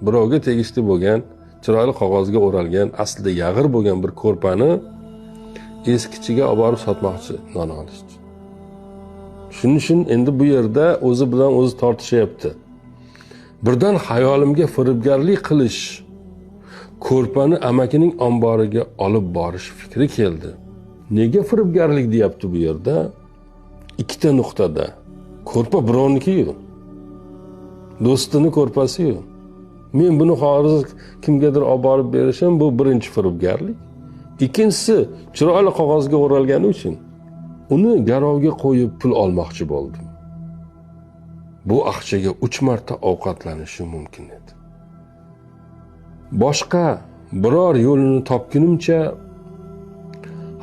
birovga tegishli bo'lgan, chiroyli qog'ozga o'ralgan, aslida yag'ir bo'lgan bir ko'rpani eskichiga olib borib sotmoqchi non olish uchun. Shuning uchun endi bu yerda o'zi bilan o'zi tortishyapti. Birdan xayolimga firibgarlik qilish, ko'rpani amakining omboriga olib borish fikri keldi. Nega firibgarlik deyapti bu yerda? Ikkita nuqtada. Ko'rpa birovniki-yu. Do'stini ko'rpasi-yu. Men buni hozir kimgadir olib borib berishim bu birinchi firibgarlik. Ikkinchisi, chiroyli qog'ozga o'ralgani uchun uni garovga qo'yib pul olmoqchi bo'ldim. Bu aqchaga 3 marta ovqatlanishi mumkin edi. Boshqa biror yo'lini topgunimcha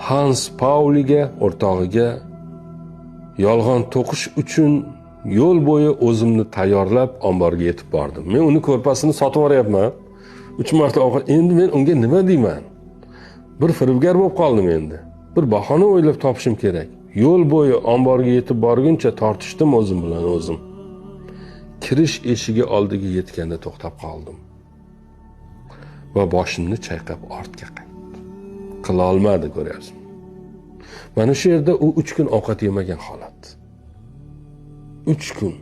Hans Pauliga, o'rtog'iga yolg'on to'qish uchun yo'l bo'yi o'zimni tayyorlab omborga yetib bordim. Men uni ko'rpasini sotib yuboryapman. 3 marta ovqat. Endi men unga nima deyman? Bir firibgar bo'lib qoldim endi. Bir bahona o'ylab topishim kerak. Yo'l bo'yi omborga yetib borguncha tortishdim o'zim bilan o'zim. Kirish eshigi oldiga yetganda to'xtab qoldim. Va boshimni chayqab ortga qaytdim. Qila olmadi, ko'ryapsizmi? Mana shu yerda u 3 kun ovqat yemagan holat. 3 kun.